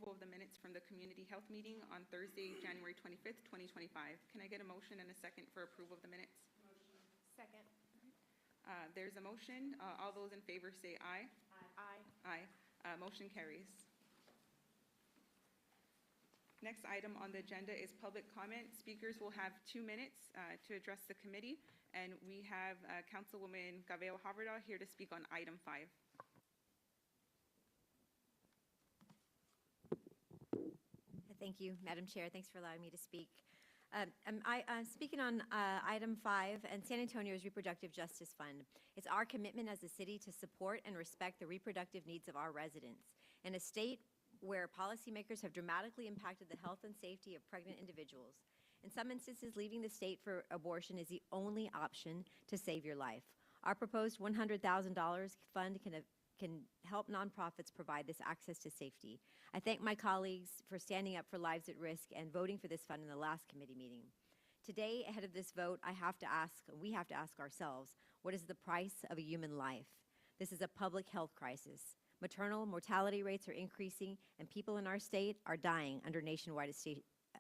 approval of the minutes from the community health meeting on Thursday, January 25th, 2025. Can I get a motion and a second for approval of the minutes? Motion. Second. There's a motion. All those in favor say aye. Aye. Aye. Motion carries. Next item on the agenda is public comment. Speakers will have 2 minutes to address the committee, and we have Councilwoman Cabello Haverda here to speak on item 5. Thank you, Madam Chair. Thanks for allowing me to speak. I'm speaking on item 5 and San Antonio's Reproductive Justice Fund. It's our commitment as a city to support and respect the reproductive needs of our residents. In a state where policymakers have dramatically impacted the health and safety of pregnant individuals, in some instances, leaving the state for abortion is the only option to save your life. Our proposed $100,000 fund can help nonprofits provide this access to safety. I thank my colleagues for standing up for lives at risk and voting for this fund in the last committee meeting. Today, ahead of this vote, we have to ask ourselves, what is the price of a human life? This is a public health crisis. Maternal mortality rates are increasing, and people in our state are dying under nationwide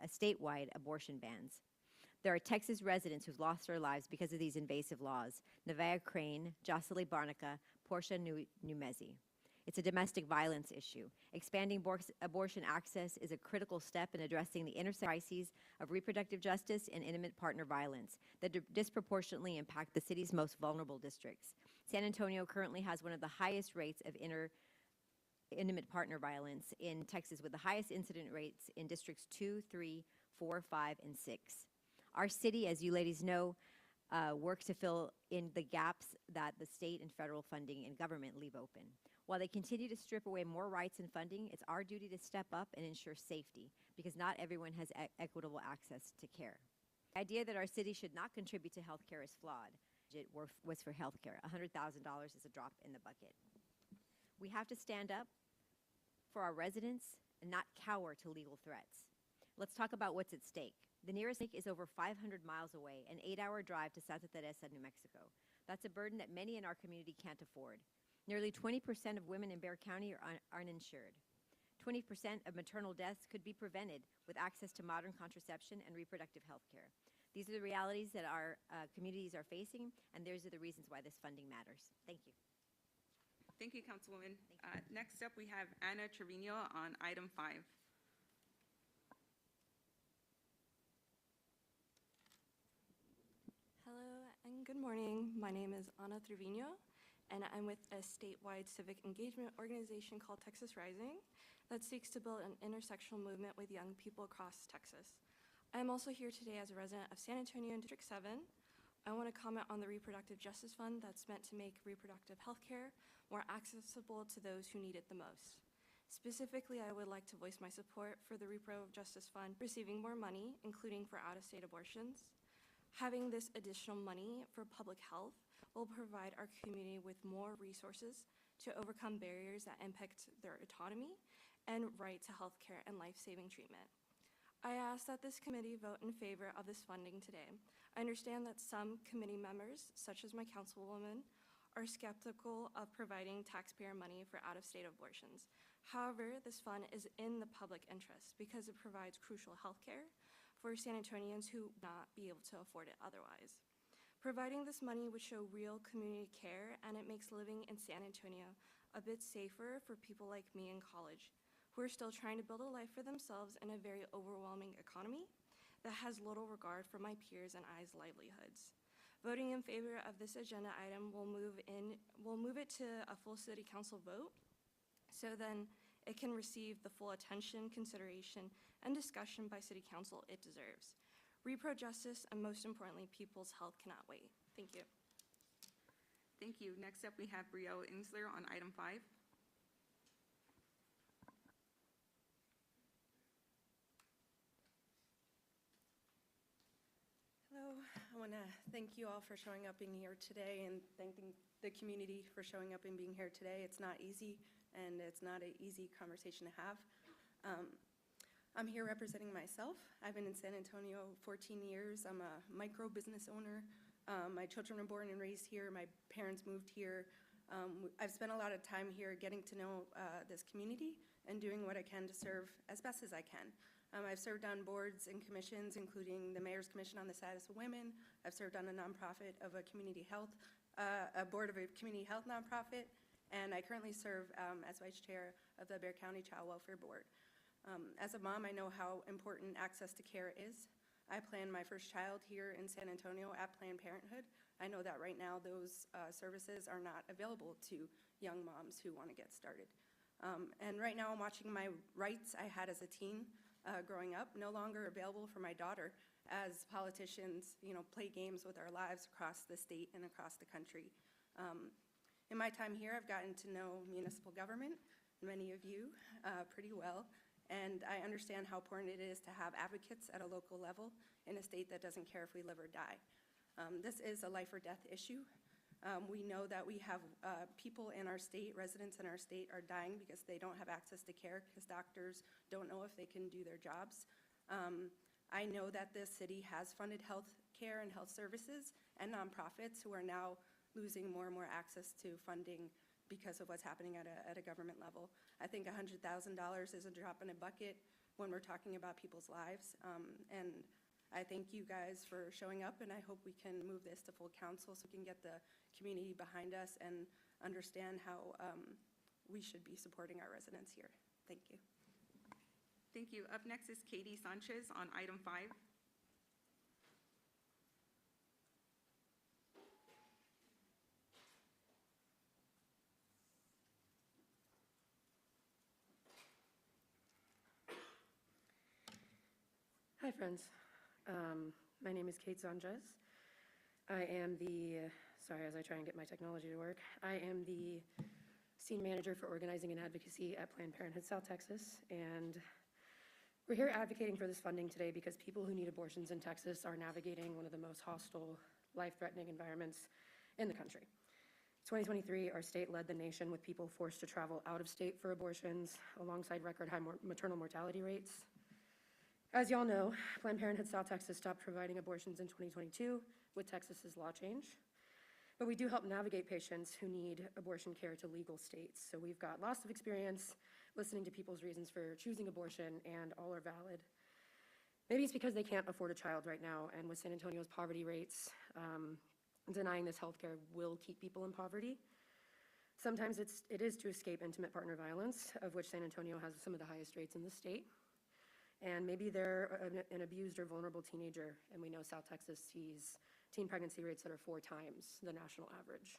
statewide abortion bans. There are Texas residents who've lost their lives because of these invasive laws: Nevaeh Crane, Jocelyn Barnica, Portia Numezi. It's a domestic violence issue. Expanding abortion access is a critical step in addressing the intersecting crises of reproductive justice and intimate partner violence that disproportionately impact the city's most vulnerable districts. San Antonio currently has one of the highest rates of intimate partner violence in Texas, with the highest incident rates in districts 2, 3, 4, 5, and 6. Our city, as you ladies know, works to fill in the gaps that the state and federal funding and government leave open. While they continue to strip away more rights and funding, it's our duty to step up and ensure safety, because not everyone has equitable access to care. The idea that our city should not contribute to health care is flawed. It was for health care. $100,000 is a drop in the bucket. We have to stand up for our residents and not cower to legal threats. Let's talk about what's at stake. The nearest lake is over 500 miles away, an 8-hour drive to Santa Teresa, New Mexico. That's a burden that many in our community can't afford. Nearly 20% of women in Bexar County are uninsured. 20% of maternal deaths could be prevented with access to modern contraception and reproductive health care. These are the realities that our communities are facing, and those are the reasons why this funding matters. Thank you. Thank you, Councilwoman. Next up, we have Anna Trevino on item 5. Hello and good morning. My name is Anna Trevino, and I'm with a statewide civic engagement organization called Texas Rising that seeks to build an intersectional movement with young people across Texas. I'm also here today as a resident of San Antonio in District 7. I want to comment on the Reproductive Justice Fund that's meant to make reproductive health care more accessible to those who need it the most. Specifically, I would like to voice my support for the Reproductive Justice Fund receiving more money, including for out-of-state abortions. Having this additional money for public health will provide our community with more resources to overcome barriers that impact their autonomy and right to health care and life-saving treatment. I ask that this committee vote in favor of this funding today. I understand that some committee members, such as my councilwoman, are skeptical of providing taxpayer money for out-of-state abortions. However, this fund is in the public interest because it provides crucial health care for San Antonians who would not be able to afford it otherwise. Providing this money would show real community care, and it makes living in San Antonio a bit safer for people like me in college, who are still trying to build a life for themselves in a very overwhelming economy that has little regard for my peers and I's livelihoods. Voting in favor of this agenda item will move it to a full city council vote, so then it can receive the full attention, consideration, and discussion by city council it deserves. Repro justice, and most importantly, people's health cannot wait. Thank you. Thank you. Next up, we have Brielle Insler on item 5. Hello, I want to thank you all for showing up being here today, and thanking the community for showing up and being here today. It's not easy, and it's not an easy conversation to have. I'm here representing myself. I've been in San Antonio 14 years. I'm a micro business owner. My children were born and raised here. My parents moved here. I've spent a lot of time here getting to know this community and doing what I can to serve as best as I can. I've served on boards and commissions, including the Mayor's Commission on the Status of Women. I've served on a nonprofit of a community health, a board of a community health nonprofit, and I currently serve as vice chair of the Bexar County Child Welfare Board. As a mom, I know how important access to care is. I planned my first child here in San Antonio at Planned Parenthood. I know that right now those services are not available to young moms who want to get started. And right now I'm watching my rights I had as a teen growing up no longer available for my daughter as politicians, play games with our lives across the state and across the country. In my time here, I've gotten to know municipal government, many of you, pretty well. And I understand how important it is to have advocates at a local level in a state that doesn't care if we live or die. This is a life or death issue. We know that we have people in our state, residents in our state, are dying because they don't have access to care because doctors don't know if they can do their jobs. I know that this city has funded health care and health services and nonprofits who are now losing more and more access to funding because of what's happening at a government level. I think $100,000 is a drop in a bucket when we're talking about people's lives. And I thank you guys for showing up, and I hope we can move this to full council so we can get the community behind us and understand how we should be supporting our residents here. Thank you. Thank you. Up next is Katie Sanchez on item 5. Hi, friends. My name is Kate Sanchez. I am sorry, as I try and get my technology to work, I am the Senior Manager for Organizing and Advocacy at Planned Parenthood South Texas, and we're here advocating for this funding today because people who need abortions in Texas are navigating one of the most hostile, life-threatening environments in the country. 2023, our state led the nation with people forced to travel out of state for abortions, alongside record high maternal mortality rates. As y'all know, Planned Parenthood South Texas stopped providing abortions in 2022 with Texas's law change. But we do help navigate patients who need abortion care to legal states. So we've got lots of experience listening to people's reasons for choosing abortion, and all are valid. Maybe it's because they can't afford a child right now, and with San Antonio's poverty rates, denying this health care will keep people in poverty. Sometimes it is to escape intimate partner violence, of which San Antonio has some of the highest rates in the state. And maybe they're an abused or vulnerable teenager, and we know South Texas sees teen pregnancy rates that are 4 times the national average.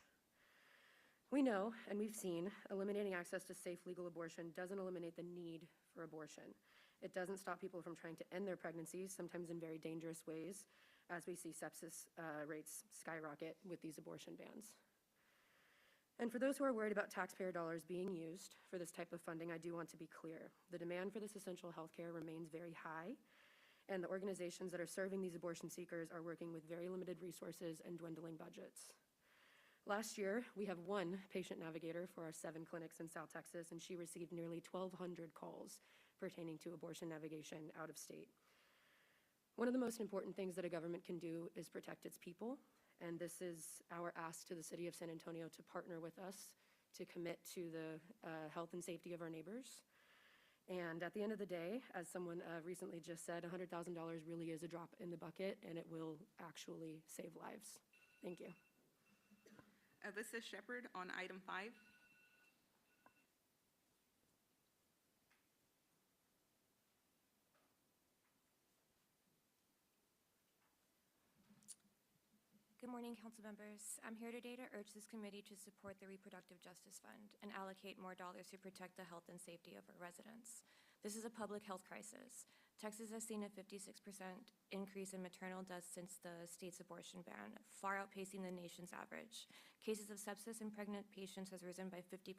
We know, and we've seen, eliminating access to safe legal abortion doesn't eliminate the need for abortion. It doesn't stop people from trying to end their pregnancies, sometimes in very dangerous ways, as we see sepsis rates skyrocket with these abortion bans. And for those who are worried about taxpayer dollars being used for this type of funding, I do want to be clear. The demand for this essential health care remains very high, and the organizations that are serving these abortion seekers are working with very limited resources and dwindling budgets. Last year, we have 1 patient navigator for our 7 clinics in South Texas, and she received nearly 1,200 calls pertaining to abortion navigation out of state. One of the most important things that a government can do is protect its people, and this is our ask to the city of San Antonio to partner with us to commit to the health and safety of our neighbors. And at the end of the day, as someone recently just said, $100,000 really is a drop in the bucket, and it will actually save lives. Thank you. Alyssa Shepherd on item 5. Good morning, council members. I'm here today to urge this committee to support the Reproductive Justice Fund and allocate more dollars to protect the health and safety of our residents. This is a public health crisis. Texas has seen a 56% increase in maternal deaths since the state's abortion ban, far outpacing the nation's average. Cases of sepsis in pregnant patients has risen by 50%.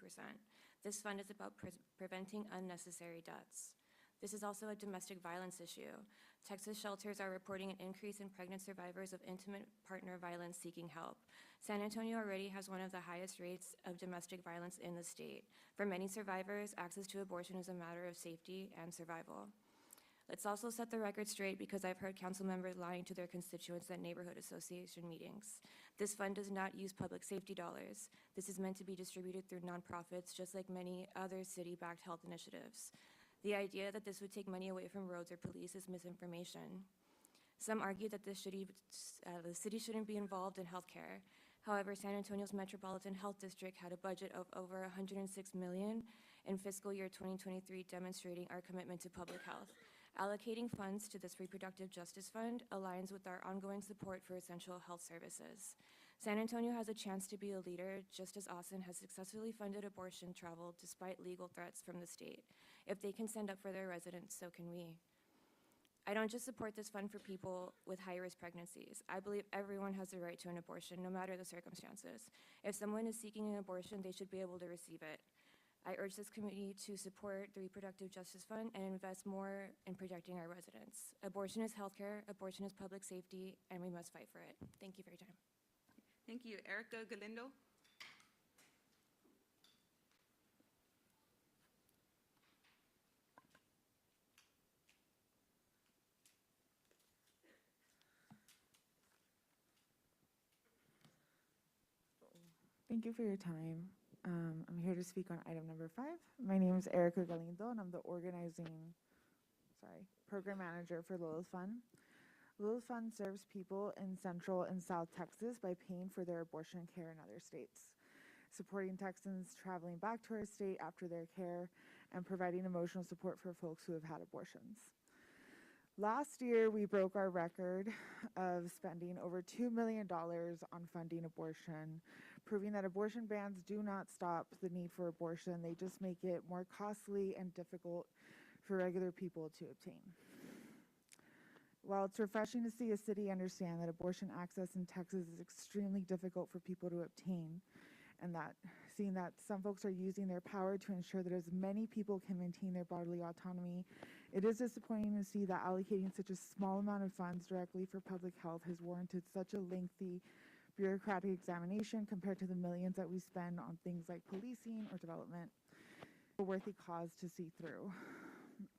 This fund is about preventing unnecessary deaths. This is also a domestic violence issue. Texas shelters are reporting an increase in pregnant survivors of intimate partner violence seeking help. San Antonio already has one of the highest rates of domestic violence in the state. For many survivors, access to abortion is a matter of safety and survival. Let's also set the record straight, because I've heard council members lying to their constituents at neighborhood association meetings. This fund does not use public safety dollars. This is meant to be distributed through nonprofits, just like many other city-backed health initiatives. The idea that this would take money away from roads or police is misinformation. Some argue that the city shouldn't be involved in healthcare. However, San Antonio's Metropolitan Health District had a budget of over $106 million in fiscal year 2023, demonstrating our commitment to public health. Allocating funds to this reproductive justice fund aligns with our ongoing support for essential health services. San Antonio has a chance to be a leader, just as Austin has successfully funded abortion travel despite legal threats from the state. If they can stand up for their residents, so can we. I don't just support this fund for people with high-risk pregnancies. I believe everyone has the right to an abortion, no matter the circumstances. If someone is seeking an abortion, they should be able to receive it. I urge this committee to support the Reproductive Justice Fund and invest more in protecting our residents. Abortion is healthcare, abortion is public safety, and we must fight for it. Thank you for your time. Thank you. Erica Galindo. Thank you for your time. I'm here to speak on item number 5. My name is Erica Galindo, and I'm the program manager for Lilith Fund. Lilith Fund serves people in Central and South Texas by paying for their abortion care in other states, supporting Texans traveling back to our state after their care, and providing emotional support for folks who have had abortions. Last year, we broke our record of spending over $2 million on funding abortion, proving that abortion bans do not stop the need for abortion. They just make it more costly and difficult for regular people to obtain. While it's refreshing to see a city understand that abortion access in Texas is extremely difficult for people to obtain, and that seeing that some folks are using their power to ensure that as many people can maintain their bodily autonomy, it is disappointing to see that allocating such a small amount of funds directly for public health has warranted such a lengthy bureaucratic examination compared to the millions that we spend on things like policing or development. A worthy cause to see through.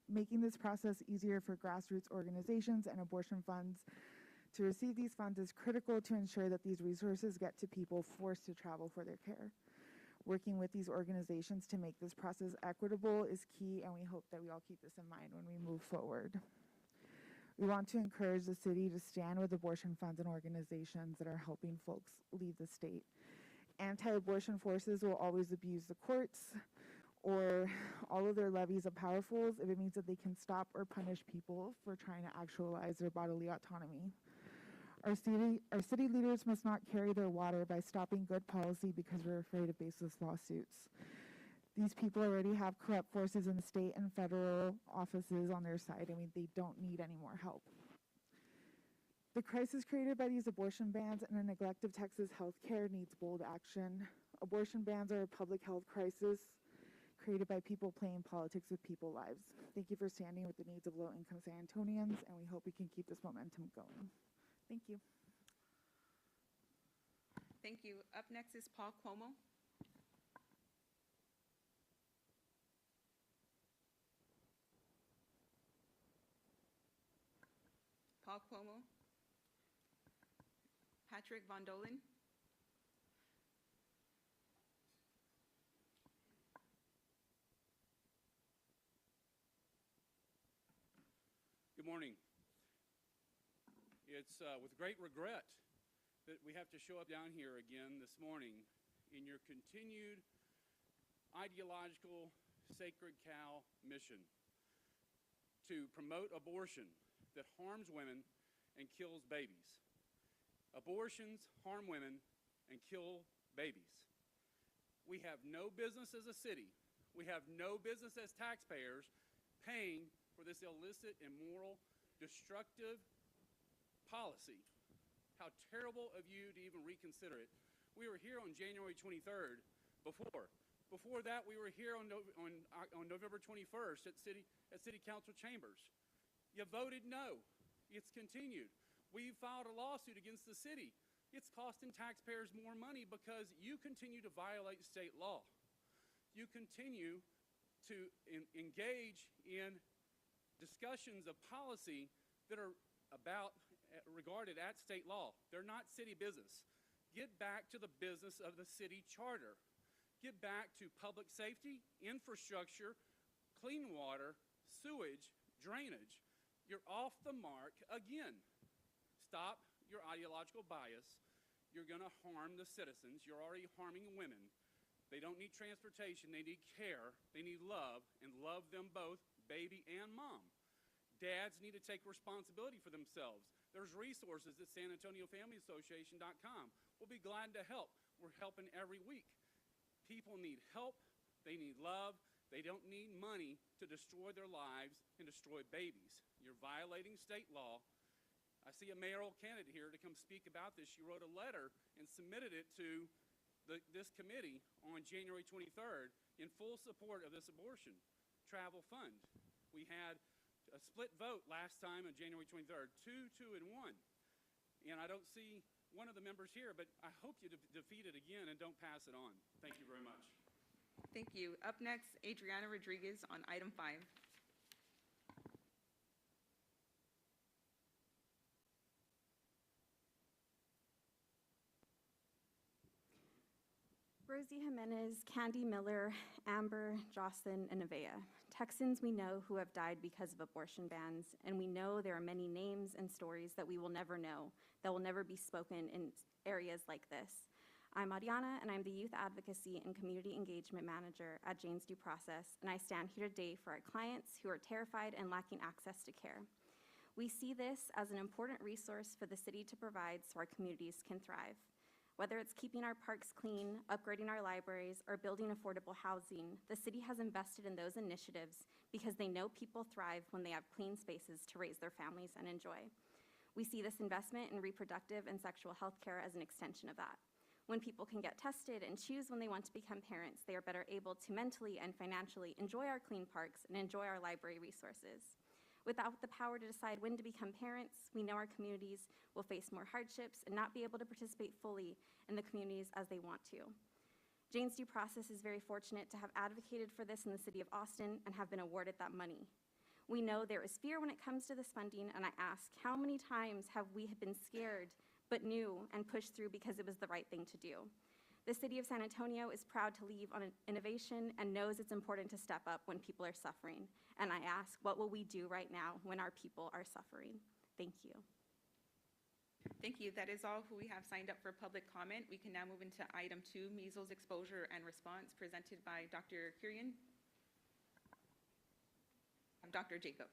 Making this process easier for grassroots organizations and abortion funds to receive these funds is critical to ensure that these resources get to people forced to travel for their care. Working with these organizations to make this process equitable is key, and we hope that we all keep this in mind when we move forward. We want to encourage the city to stand with abortion funds and organizations that are helping folks leave the state. Anti-abortion forces will always abuse the courts or all of their levies of powerfuls if it means that they can stop or punish people for trying to actualize their bodily autonomy. Our city leaders must not carry their water by stopping good policy because we're afraid of baseless lawsuits. These people already have corrupt forces in the state and federal offices on their side. I mean, they don't need any more help. The crisis created by these abortion bans and the neglect of Texas health care needs bold action. Abortion bans are a public health crisis created by people playing politics with people's lives. Thank you for standing with the needs of low-income San Antonians, and we hope we can keep this momentum going. Thank you. Thank you. Up next is Paul Cuomo. Paul Cuomo. Patrick Von Dolen. Good morning. It's with great regret that we have to show up down here again this morning in your continued ideological sacred cow mission to promote abortion that harms women and kills babies. Abortions harm women and kill babies. We have no business as a city, we have no business as taxpayers paying for this illicit, immoral, destructive policy. How terrible of you to even reconsider it. We were here on January 23rd Before that, we were here on November 21st at City Council chambers. You voted no. It's continued. We filed a lawsuit against the city. It's costing taxpayers more money because you continue to violate state law. You continue to engage in discussions of policy that are regarded at state law. They're not city business. Get back to the business of the city charter. Get back to public safety, infrastructure, clean water, sewage, drainage. You're off the mark again. Stop your ideological bias. You're going to harm the citizens. You're already harming women. They don't need transportation. They need care. They need love, and love them both, baby and mom. Dads need to take responsibility for themselves. There's resources at SanAntonioFamilyAssociation.com. We'll be glad to help. We're helping every week. People need help. They need love. They don't need money to destroy their lives and destroy babies. You're violating state law. I see a mayoral candidate here to come speak about this. She wrote a letter and submitted it to this committee on January 23rd in full support of this abortion travel fund. We had a split vote last time on January 23rd, 2, 2, and 1. And I don't see one of the members here, but I hope you defeat it again and don't pass it on. Thank you very much. Thank you. Up next, Adriana Rodriguez on item 5. Rosie Jimenez, Candy Miller, Amber, Jocelyn, and Nevaeh. Texans we know who have died because of abortion bans, and we know there are many names and stories that we will never know, that will never be spoken in areas like this. I'm Ariana, and I'm the Youth Advocacy and Community Engagement Manager at Jane's Due Process, and I stand here today for our clients who are terrified and lacking access to care. We see this as an important resource for the city to provide so our communities can thrive. Whether it's keeping our parks clean, upgrading our libraries, or building affordable housing, the city has invested in those initiatives because they know people thrive when they have clean spaces to raise their families and enjoy. We see this investment in reproductive and sexual health care as an extension of that. When people can get tested and choose when they want to become parents, they are better able to mentally and financially enjoy our clean parks and enjoy our library resources. Without the power to decide when to become parents, we know our communities will face more hardships and not be able to participate fully in the communities as they want to. Jane's Due Process is very fortunate to have advocated for this in the city of Austin and have been awarded that money. We know there is fear when it comes to this funding, and I ask, how many times have we been scared but knew and pushed through because it was the right thing to do? The city of San Antonio is proud to lead on innovation and knows it's important to step up when people are suffering. And I ask, what will we do right now when our people are suffering? Thank you. Thank you. That is all who we have signed up for public comment. We can now move into item 2, measles exposure and response, presented by Dr. Kurian. Dr. Jacob.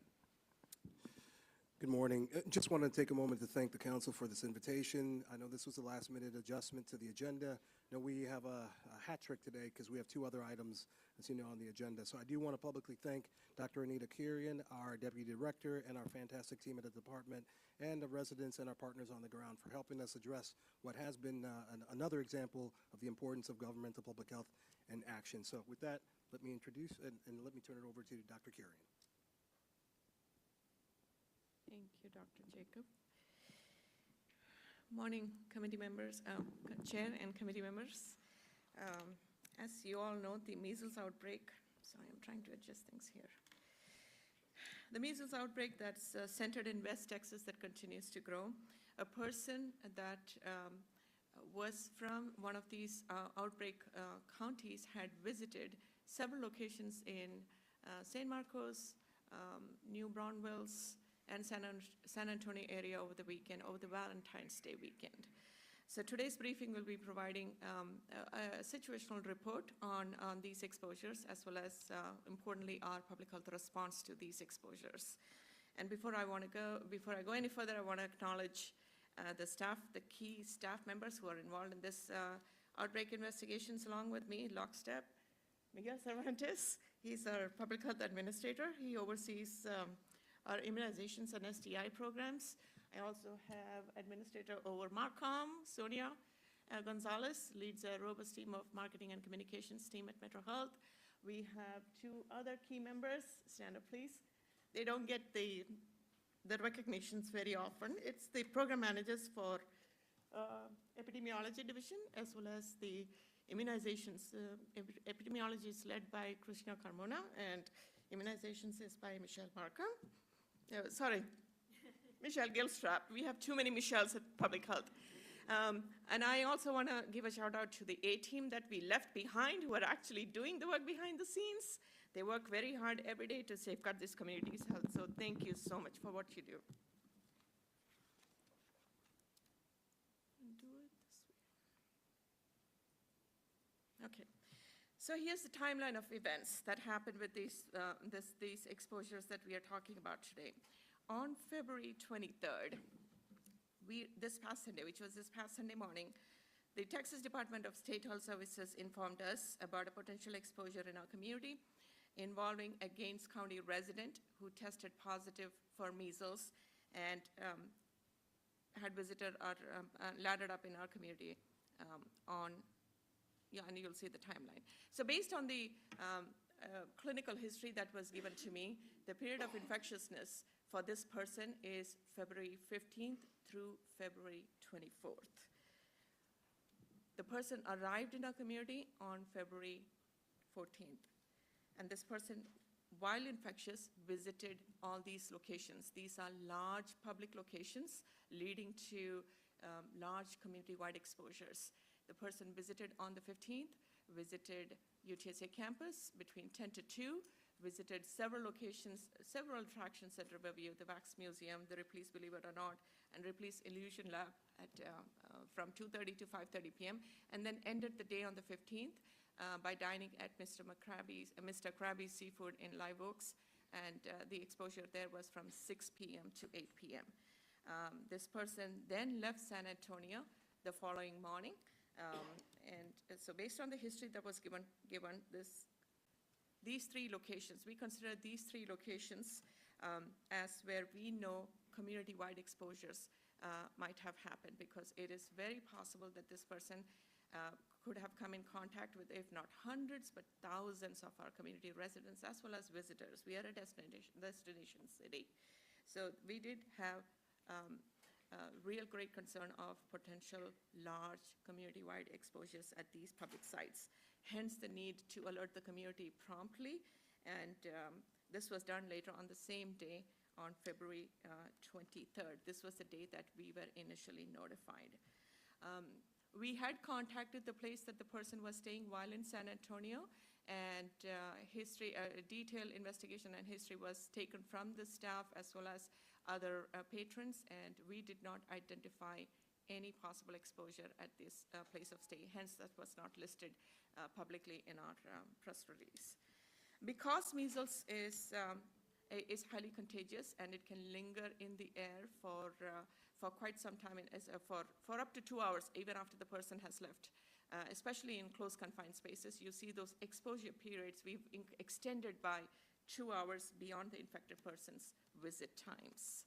Good morning. Just want to take a moment to thank the council for this invitation. I know this was a last-minute adjustment to the agenda. I know we have a hat trick today because we have 2 other items, as you know, on the agenda. So I do want to publicly thank Dr. Anita Kurian, our Deputy Director, and our fantastic team at the department, and the residents and our partners on the ground for helping us address what has been another example of the importance of governmental public health and action. So with that, let me introduce and let me turn it over to Dr. Kurian. Thank you, Dr. Jacob. Morning, committee members, chair and committee members. As you all know, the measles outbreak, sorry, I'm trying to adjust things here. The measles outbreak that's centered in West Texas that continues to grow. A person that was from one of these outbreak counties had visited several locations in San Marcos, New Braunfels, and San Antonio area over the weekend, over the Valentine's Day weekend. So today's briefing will be providing a situational report on these exposures, as well as, importantly, our public health response to these exposures. And before I go any further, I want to acknowledge the staff, the key staff members who are involved in this outbreak investigations along with me, lockstep. Miguel Cervantes, he's our public health administrator. He oversees our immunizations and STI programs. I also have administrator over Marcom, Sonia Gonzalez, leads a robust team of marketing and communications team at Metro Health. We have 2 other key members. Stand up, please. They don't get the recognitions very often. It's the program managers for epidemiology division, as well as the immunizations. Epidemiology is led by Krishna Carmona, and Immunizations is by Michelle Markham. Sorry, Michelle Gilstrap. We have too many Michelles at Public Health. And I also want to give a shout out to the A team that we left behind who are actually doing the work behind the scenes. They work very hard every day to safeguard this community's health. So thank you so much for what you do. Do it this way. Okay. So here's the timeline of events that happened with these exposures that we are talking about today. On February 23rd, this past Sunday, which was this past Sunday morning, the Texas Department of State Health Services informed us about a potential exposure in our community involving a Gaines County resident who tested positive for measles and had visited or landed up in our community and you'll see the timeline. So based on the clinical history that was given to me, the period of infectiousness for this person is February 15th through February 24th. The person arrived in our community on February 14th. And this person, while infectious, visited all these locations. These are large public locations leading to large community-wide exposures. The person visited on the 15th, visited UTSA campus between 10 to 2, visited several locations, several attractions at Riverview, the Wax Museum, the Ripley's Believe It or Not, and Ripley's Illusion Lab from 2:30 to 5:30 p.m., and then ended the day on the 15th by dining at Mr. Krabby's Seafood in Live Oaks, and the exposure there was from 6 p.m. to 8 p.m. This person then left San Antonio the following morning, and so based on the history that was given these three locations, we consider these three locations as where we know community-wide exposures might have happened, because it is very possible that this person could have come in contact with, if not hundreds, but thousands of our community residents as well as visitors. We are a destination city. So we did have real great concern of potential large community-wide exposures at these public sites. Hence the need to alert the community promptly, and this was done later on the same day on February 23rd. This was the day that we were initially notified. We had contacted the place that the person was staying while in San Antonio, and detailed investigation and history was taken from the staff as well as other patrons, and we did not identify any possible exposure at this place of stay. Hence, that was not listed publicly in our press release. Because measles is highly contagious and it can linger in the air for quite some time, for up to 2 hours, even after the person has left, especially in close confined spaces. You see those exposure periods we've extended by 2 hours beyond the infected person's visit times.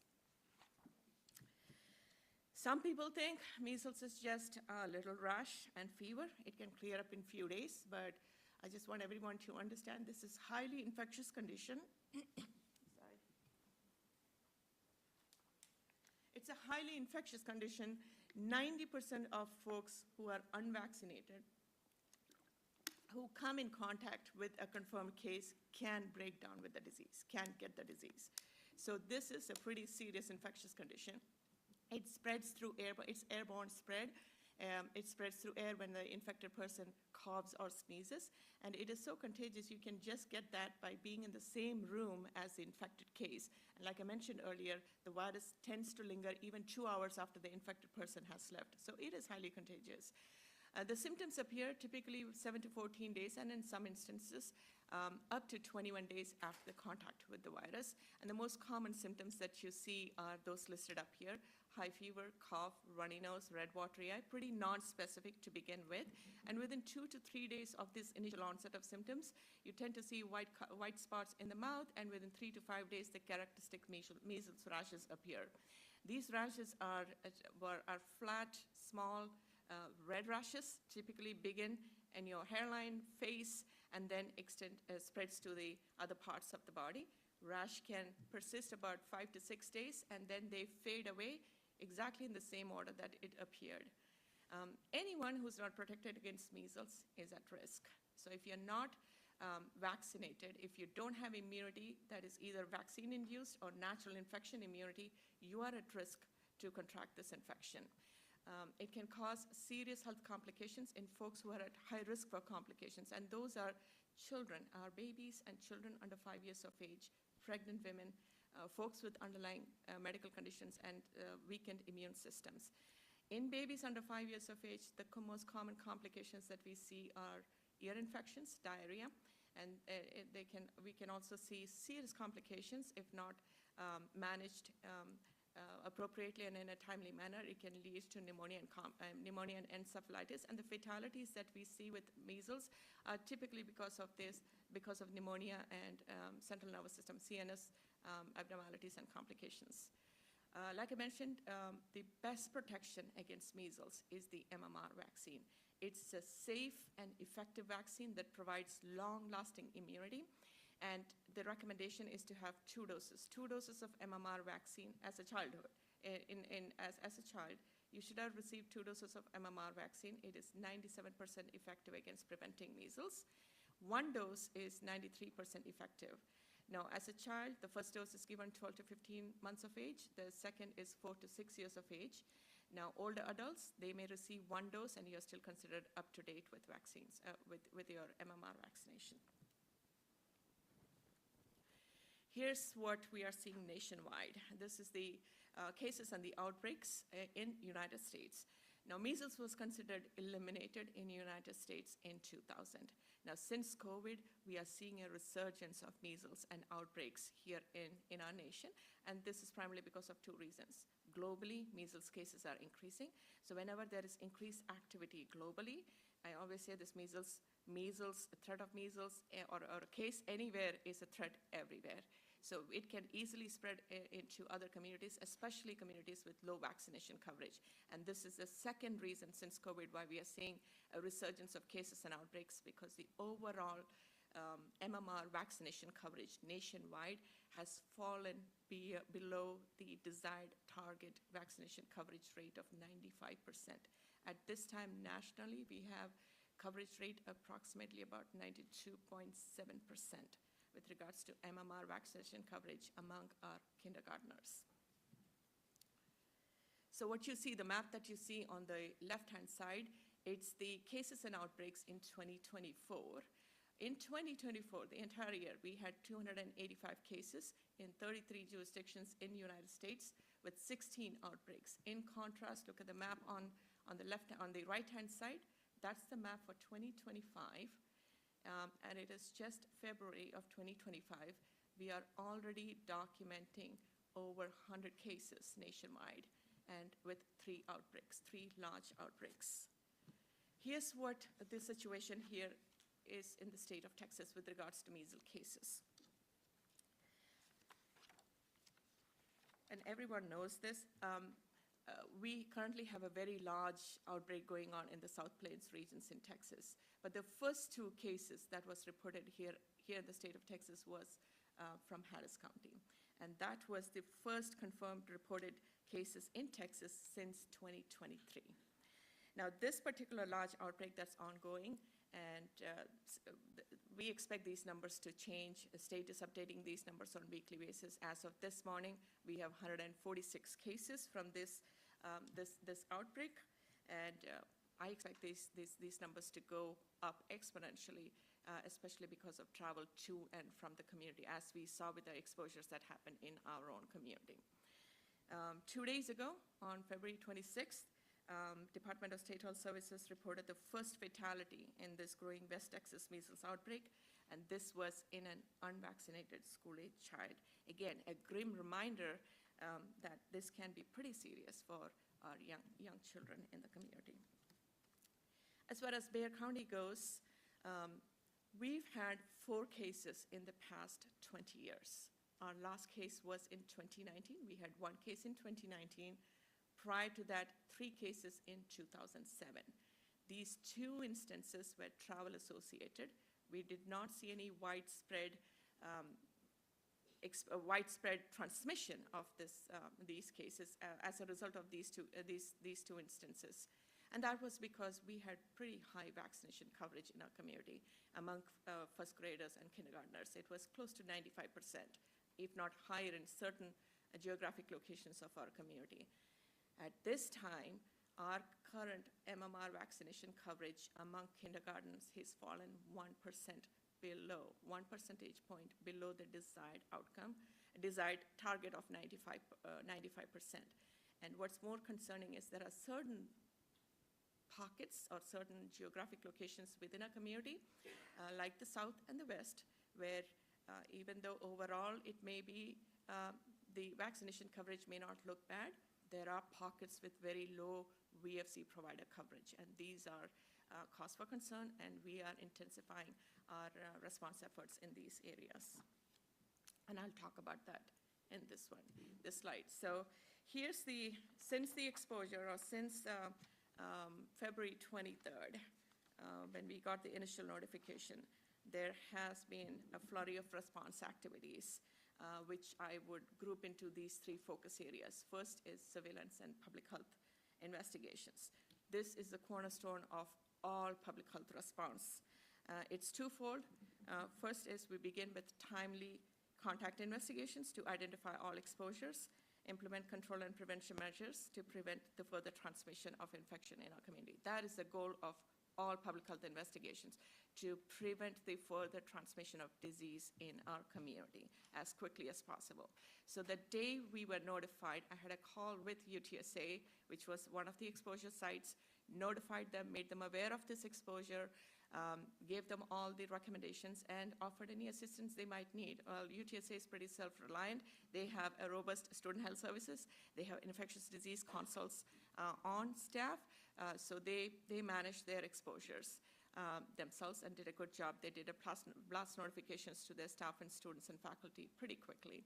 Some people think measles is just a little rash and fever. It can clear up in a few days, but I just want everyone to understand this is highly infectious condition. Sorry. It's a highly infectious condition. 90% of folks who are unvaccinated, who come in contact with a confirmed case, can break down with the disease, can get the disease. So this is a pretty serious infectious condition. It spreads through air, it's airborne spread. It spreads through air when the infected person coughs or sneezes, and it is so contagious you can just get that by being in the same room as the infected case. And like I mentioned earlier, the virus tends to linger even 2 hours after the infected person has left, so it is highly contagious. The symptoms appear typically 7 to 14 days, and in some instances, up to 21 days after the contact with the virus. And the most common symptoms that you see are those listed up here: high fever, cough, runny nose, red watery eye, pretty non-specific to begin with. And within 2 to 3 days of this initial onset of symptoms, you tend to see white spots in the mouth, and within 3 to 5 days, the characteristic measles rashes appear. These rashes are flat, small, red rashes, typically begin in your hairline, face, and then spreads to the other parts of the body. Rash can persist about 5 to 6 days, and then they fade away exactly in the same order that it appeared. Anyone who's not protected against measles is at risk. So if you're not vaccinated, if you don't have immunity that is either vaccine-induced or natural infection immunity, you are at risk to contract this infection. It can cause serious health complications in folks who are at high risk for complications, and those are children, our babies and children under 5 years of age, pregnant women, folks with underlying medical conditions and weakened immune systems. In babies under 5 years of age, the most common complications that we see are ear infections, diarrhea, and we can also see serious complications if not managed appropriately and in a timely manner. It can lead to pneumonia and encephalitis, and the fatalities that we see with measles are typically because of pneumonia and central nervous system, CNS abnormalities and complications. Like I mentioned, the best protection against measles is the MMR vaccine. It's a safe and effective vaccine that provides long-lasting immunity. And the recommendation is to have 2 doses of MMR vaccine as a childhood. As a child, you should have received 2 doses of MMR vaccine. It is 97% effective against preventing measles. 1 dose is 93% effective. Now, as a child, the first dose is given 12 to 15 months of age. The second is 4 to 6 years of age. Now, older adults, they may receive 1 dose, and you're still considered up to date with vaccines, with your MMR vaccination. Here's what we are seeing nationwide. This is the cases and the outbreaks in United States. Now, measles was considered eliminated in the United States in 2000. Now, since COVID, we are seeing a resurgence of measles and outbreaks here in our nation, and this is primarily because of 2 reasons. Globally, measles cases are increasing, so whenever there is increased activity globally, I always say this measles, a threat of measles or a case anywhere is a threat everywhere. So it can easily spread into other communities, especially communities with low vaccination coverage. And this is the second reason since COVID why we are seeing a resurgence of cases and outbreaks, because the overall MMR vaccination coverage nationwide has fallen below the desired target vaccination coverage rate of 95%. At this time nationally, we have coverage rate approximately about 92.7%. with regards to MMR vaccination coverage among our kindergartners. So what you see, the map that you see on the left-hand side, it's the cases and outbreaks in 2024. In 2024, the entire year, we had 285 cases in 33 jurisdictions in the United States with 16 outbreaks. In contrast, look at the map on the right-hand side. That's the map for 2025. And it is just February of 2025. We are already documenting over 100 cases nationwide and with 3 large outbreaks. Here's what the situation here is in the state of Texas with regards to measles cases. And everyone knows this. We currently have a very large outbreak going on in the South Plains regions in Texas. But the first 2 cases that was reported here in the state of Texas was from Harris County. And that was the first confirmed reported cases in Texas since 2023. Now, this particular large outbreak that's ongoing, and we expect these numbers to change. The state is updating these numbers on a weekly basis. As of this morning, we have 146 cases from this outbreak, and I expect these numbers to go up exponentially, especially because of travel to and from the community, as we saw with the exposures that happened in our own community. 2 days ago, on February 26th, Department of State Health Services reported the first fatality in this growing West Texas measles outbreak, and this was in an unvaccinated school-age child. Again, a grim reminder that this can be pretty serious for our young children in the community. As far as Bexar County goes, we've had 4 cases in the past 20 years. Our last case was in 2019. We had 1 case in 2019. Prior to that, 3 cases in 2007. These 2 instances were travel associated. We did not see any widespread transmission of these cases as a result of these two instances. And that was because we had pretty high vaccination coverage in our community among first graders and kindergartners. It was close to 95%, if not higher in certain geographic locations of our community. At this time, our current MMR vaccination coverage among kindergartens has fallen 1% below, 1 percentage point below the desired outcome, desired target of 95%. And what's more concerning is there are certain pockets or certain geographic locations within a community, like the South and the West, where even though overall it may be, the vaccination coverage may not look bad, there are pockets with very low VFC provider coverage, and these are cause for concern, and we are intensifying our response efforts in these areas. And I'll talk about that in this slide. So here's since the exposure, or since February 23rd, when we got the initial notification, there has been a flurry of response activities, which I would group into these three focus areas. First is surveillance and public health investigations. This is the cornerstone of all public health response. It's twofold. First is we begin with timely contact investigations to identify all exposures, implement control and prevention measures to prevent the further transmission of infection in our community. That is the goal of all public health investigations, to prevent the further transmission of disease in our community as quickly as possible. So the day we were notified, I had a call with UTSA, which was one of the exposure sites, notified them, made them aware of this exposure, gave them all the recommendations, and offered any assistance they might need. Well, UTSA is pretty self-reliant. They have a robust student health services. They have infectious disease consults on staff, so they manage their exposures themselves and did a good job. They did a blast notifications to their staff and students and faculty pretty quickly.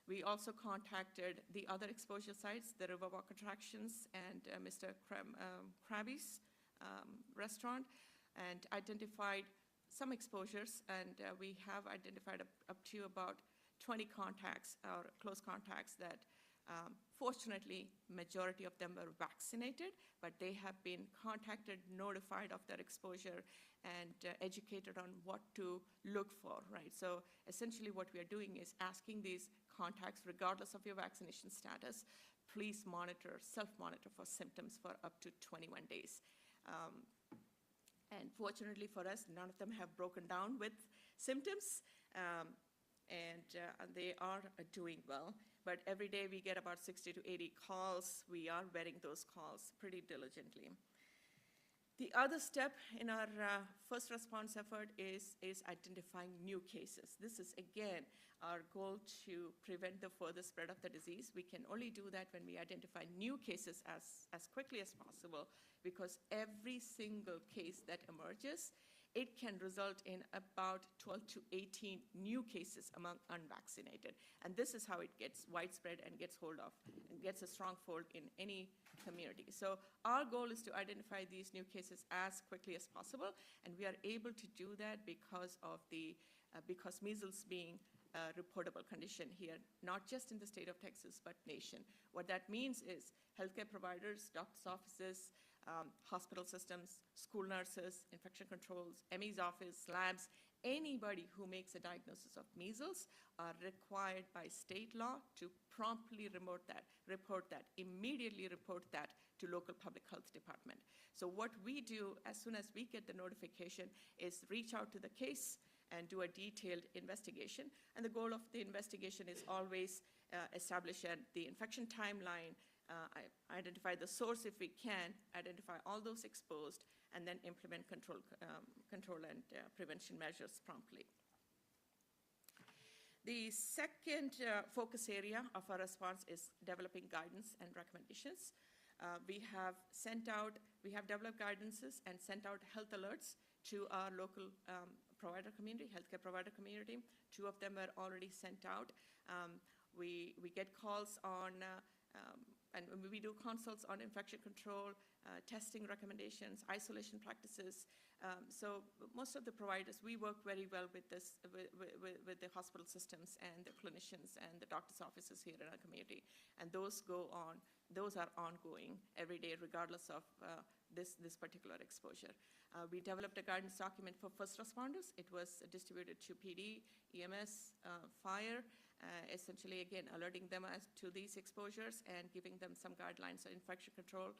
We also contacted the other exposure sites, the Riverwalk Attractions and Mr. Krabby's restaurant, and identified some exposures, and we have identified up to about 20 contacts or close contacts that fortunately majority of them were vaccinated, but they have been contacted, notified of their exposure, and educated on what to look for, right? So essentially what we are doing is asking these contacts, regardless of your vaccination status, please self-monitor for symptoms for up to 21 days. And fortunately for us, none of them have broken down with symptoms, and they are doing well. But every day we get about 60 to 80 calls. We are vetting those calls pretty diligently. The other step in our first response effort is identifying new cases. This is, again, our goal to prevent the further spread of the disease. We can only do that when we identify new cases as quickly as possible, because every single case that emerges, it can result in about 12 to 18 new cases among unvaccinated. And this is how it gets widespread and gets a strong fold in any community. So our goal is to identify these new cases as quickly as possible, and we are able to do that because of because measles being a reportable condition here, not just in the state of Texas, but nation. What that means is healthcare providers, doctors' offices, hospital systems, school nurses, infection controls, ME's office, labs, anybody who makes a diagnosis of measles are required by state law to promptly report that, immediately report that to local public health department. So what we do as soon as we get the notification is reach out to the case and do a detailed investigation. And the goal of the investigation is always establish the infection timeline, identify the source if we can, identify all those exposed, and then implement control and prevention measures promptly. The second focus area of our response is developing guidance and recommendations. We have developed guidances and sent out health alerts to our local healthcare provider community. 2 of them were already sent out. We get calls on and we do consults on infection control, testing recommendations, isolation practices. So most of the providers, we work very well with the hospital systems and the clinicians and the doctor's offices here in our community. And those are ongoing every day, regardless of this particular exposure. We developed a guidance document for first responders. It was distributed to PD, EMS, fire, essentially, again, alerting them as to these exposures and giving them some guidelines, so infection control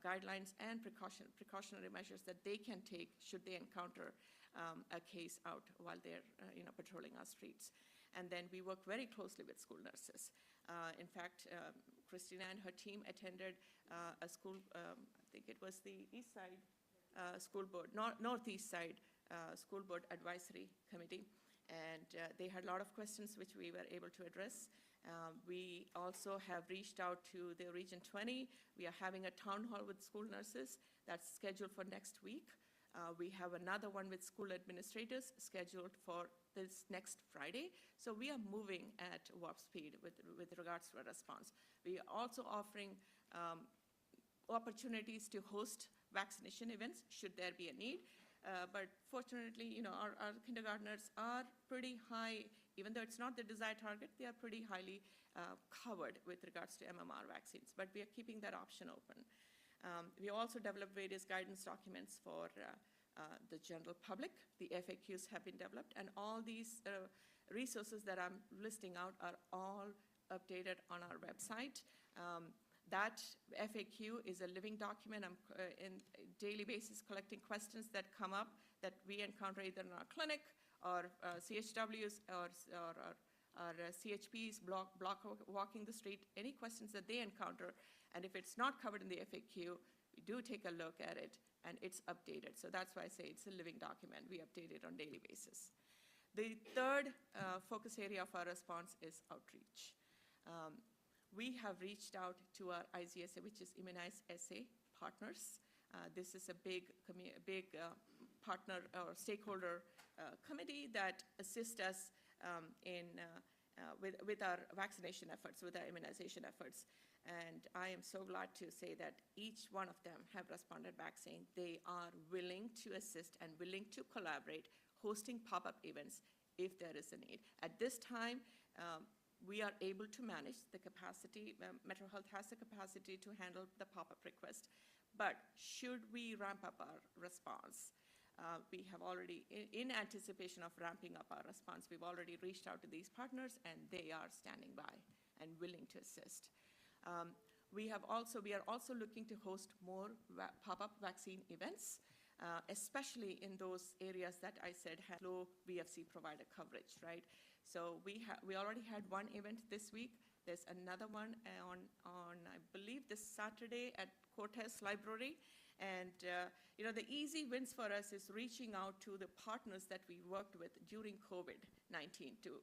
guidelines and precautionary measures that they can take should they encounter a case out while they're patrolling our streets. And then we work very closely with school nurses. In fact, Christina and her team attended a school, I think it was the East Side School Board, Northeast Side School Board Advisory Committee. And they had a lot of questions which we were able to address. We also have reached out to the Region 20. We are having a town hall with school nurses that's scheduled for next week. We have another one with school administrators scheduled for this next Friday. So we are moving at warp speed with regards to our response. We are also offering opportunities to host vaccination events should there be a need. But fortunately, our kindergartners are pretty high, even though it's not the desired target, they are pretty highly covered with regards to MMR vaccines, but we are keeping that option open. We also developed various guidance documents for the general public. The FAQs have been developed, and all these resources that I'm listing out are all updated on our website. That FAQ is a living document. I'm in daily basis collecting questions that come up that we encounter either in our clinic or CHWs or CHPs block walking the street, any questions that they encounter. And if it's not covered in the FAQ, we do take a look at it and it's updated. So that's why I say it's a living document. We update it on a daily basis. The third focus area of our response is outreach. We have reached out to our IZSA, which is Immunize SA partners. This is a big partner or stakeholder committee that assists us with our vaccination efforts, with our immunization efforts. And I am so glad to say that each one of them have responded back saying they are willing to assist and willing to collaborate, hosting pop-up events if there is a need. At this time, we are able to manage the capacity. Metro Health has the capacity to handle the pop-up request. But should we ramp up our response, we have already, in anticipation of ramping up our response, we've already reached out to these partners, and they are standing by and willing to assist. We are also looking to host more pop-up vaccine events, especially in those areas that I said have low VFC provider coverage, right? So we already had one event this week. There's another one on I believe this Saturday at Cortez Library. And the easy wins for us is reaching out to the partners that we worked with during COVID-19 to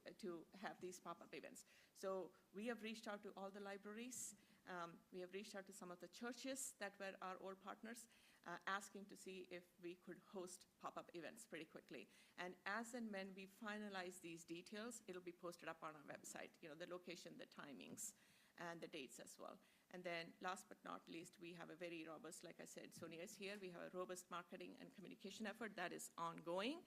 have these pop-up events. So we have reached out to all the libraries. We have reached out to some of the churches that were our old partners, asking to see if we could host pop-up events pretty quickly. And as and when we finalize these details, it'll be posted up on our website, the location, the timings, and the dates as well. And then last but not least, we have a very robust, like I said, Sonia is here, we have a robust marketing and communication effort that is ongoing.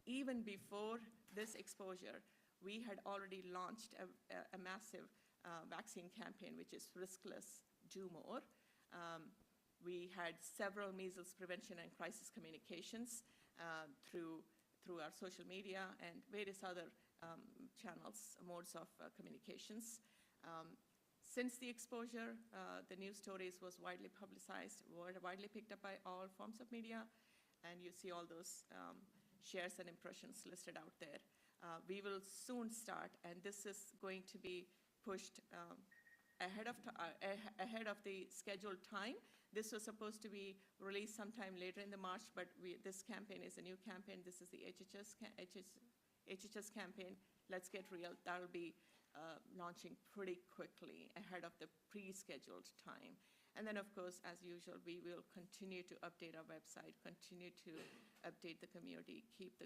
Even before this exposure, we had already launched a massive vaccine campaign, which is Riskless, Do More. We had several measles prevention and crisis communications through our social media and various other channels, modes of communications. Since the exposure, the news stories was widely publicized, widely picked up by all forms of media, and you see all those shares and impressions listed out there. We will soon start, and this is going to be pushed ahead of the scheduled time. This was supposed to be released sometime later in the March, but this campaign is a new campaign. This is the HHS campaign, Let's Get Real. That'll be launching pretty quickly ahead of the pre-scheduled time. And then, of course, as usual, we will continue to update our website, continue to update the community, keep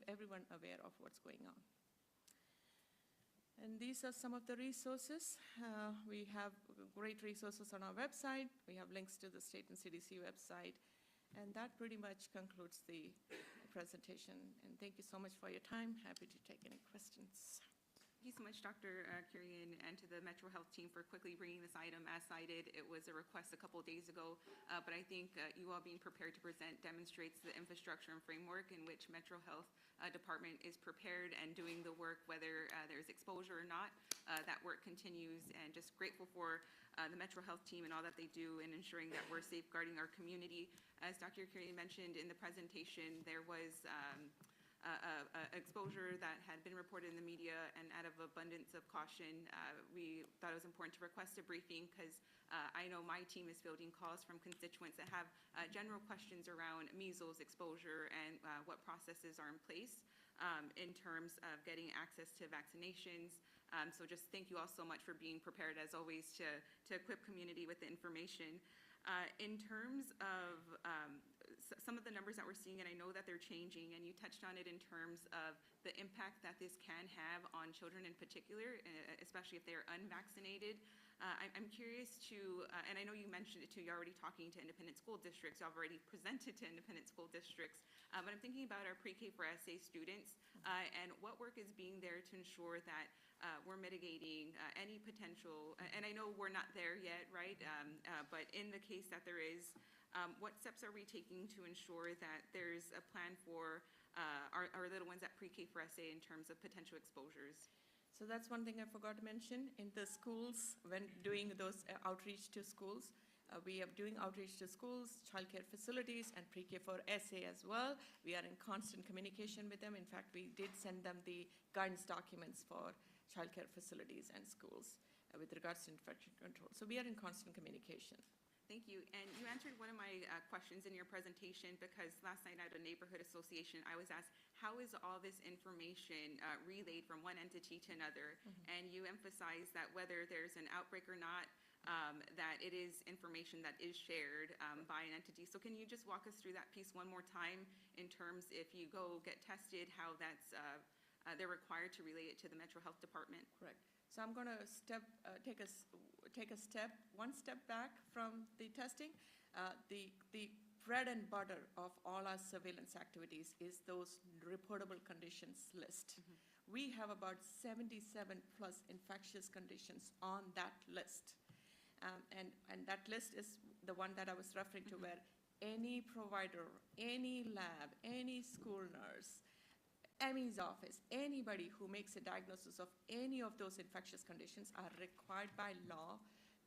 everyone aware of what's going on. And these are some of the resources. We have great resources on our website. We have links to the state and CDC website. And that pretty much concludes the presentation. And thank you so much for your time. Happy to take any questions. Thank you so much, Dr. Kurian, and to the Metro Health team for quickly bringing this item as cited. It was a request a couple of days ago, but I think you all being prepared to present demonstrates the infrastructure and framework in which Metro Health Department is prepared and doing the work, whether there's exposure or not. That work continues, and just grateful for the Metro Health team and all that they do in ensuring that we're safeguarding our community. As Dr. Kurian mentioned in the presentation, there was exposure that had been reported in the media, and out of abundance of caution, we thought it was important to request a briefing because I know my team is fielding calls from constituents that have general questions around measles exposure and what processes are in place in terms of getting access to vaccinations. So just thank you all so much for being prepared, as always, to equip community with the information. In terms of some of the numbers that we're seeing, and I know that they're changing, and you touched on it in terms of the impact that this can have on children in particular, especially if they're unvaccinated. I'm curious to, and I know you mentioned it too, you're already talking to independent school districts, you've already presented to independent school districts, but I'm thinking about our pre-K for SA students and what work is being there to ensure that we're mitigating any potential, and I know we're not there yet, right? But in the case that there is, what steps are we taking to ensure that there's a plan for our little ones at pre-K for SA in terms of potential exposures? So that's one thing I forgot to mention. In the schools, when doing those outreach to schools, we are doing outreach to schools, childcare facilities, and pre-K for SA as well. We are in constant communication with them. In fact, we did send them the guidance documents for childcare facilities and schools with regards to infection control. So we are in constant communication. Thank you. And you answered one of my questions in your presentation, because last night at a neighborhood association, I was asked, how is all this information relayed from one entity to another? And you emphasized that whether there's an outbreak or not, that it is information that is shared by an entity. So can you just walk us through that piece one more time in terms, if you go get tested, how that's they're required to relay it to the Metro Health Department? Correct. So I'm going to one step back from the testing. The bread and butter of all our surveillance activities is those reportable conditions list. We have about 77 plus infectious conditions on that list. And that list is the one that I was referring to, where any provider, any lab, any school nurse, ME's office, anybody who makes a diagnosis of any of those infectious conditions are required by law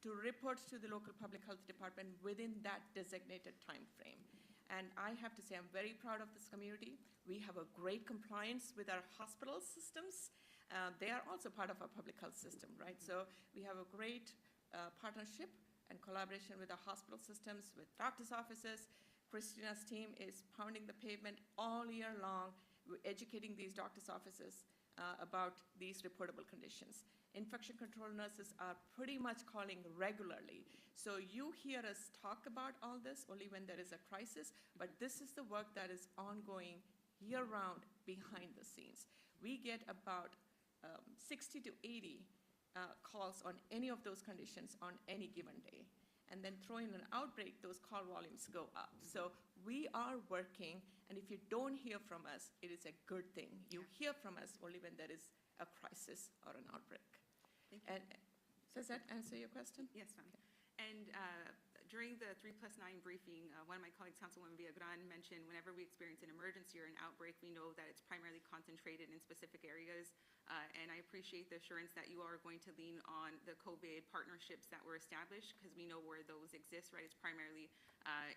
to report to the local public health department within that designated time frame. And I have to say, I'm very proud of this community. We have a great compliance with our hospital systems. They are also part of our public health system, right? So we have a great partnership and collaboration with our hospital systems, with doctors' offices. Christina's team is pounding the pavement all year long, educating these doctors' offices about these reportable conditions. Infection control nurses are pretty much calling regularly. So you hear us talk about all this only when there is a crisis, but this is the work that is ongoing year-round behind the scenes. We get about 60 to 80 calls on any of those conditions on any given day. And then throw in an outbreak, those call volumes go up. So we are working, and if you don't hear from us, it is a good thing. You hear from us only when there is a crisis or an outbreak. Thank you. And does that answer your question? Yes, ma'am. And during the 3+9 briefing, one of my colleagues, Councilwoman Villagran, mentioned whenever we experience an emergency or an outbreak, we know that it's primarily concentrated in specific areas. And I appreciate the assurance that you are going to lean on the COVID partnerships that were established, because we know where those exist, right? It's primarily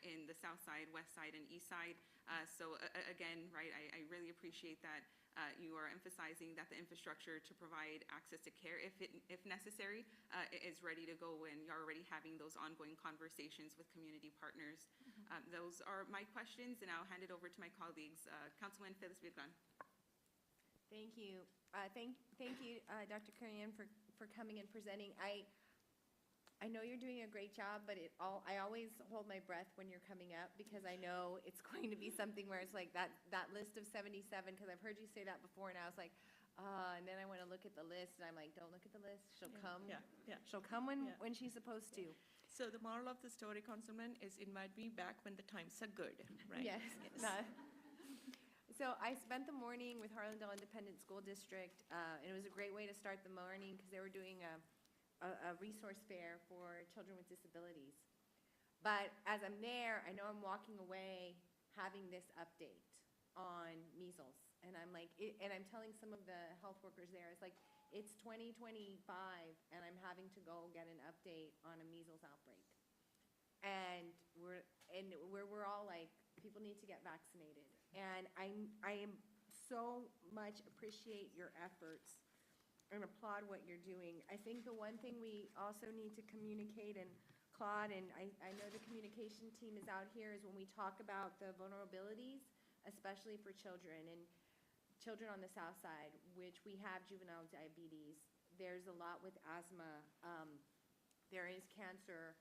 in the south side, west side, and east side. So again, right, I really appreciate that you are emphasizing that the infrastructure to provide access to care, if necessary, is ready to go, and you're already having those ongoing conversations with community partners. Those are my questions, and I'll hand it over to my colleagues. Councilwoman Phyllis Villagran. Thank you. Thank you, Dr. Kurian, for coming and presenting. I know you're doing a great job, but I always hold my breath when you're coming up, because I know it's going to be something where it's like that list of 77, because I've heard you say that before, and I was like, And then I want to look at the list, and I'm like, don't look at the list. She'll come. Yeah, yeah. She'll come Yeah. when she's supposed to. So the moral of the story, Councilman, is invite me back when the times are good, right? Yes. No. So I spent the morning with Harlandale Independent School District, and it was a great way to start the morning because they were doing a resource fair for children with disabilities. But as I'm there, I know I'm walking away having this update on measles. And I'm like, and I'm telling some of the health workers there, it's like, it's 2025, and I'm having to go get an update on a measles outbreak. And we're all like, people need to get vaccinated. And I am so much appreciate your efforts and applaud what you're doing. I think the one thing we also need to communicate, and Claude, and I know the communication team is out here, is when we talk about the vulnerabilities, especially for children, and children on the south side, which we have juvenile diabetes. There's a lot with asthma. There is cancer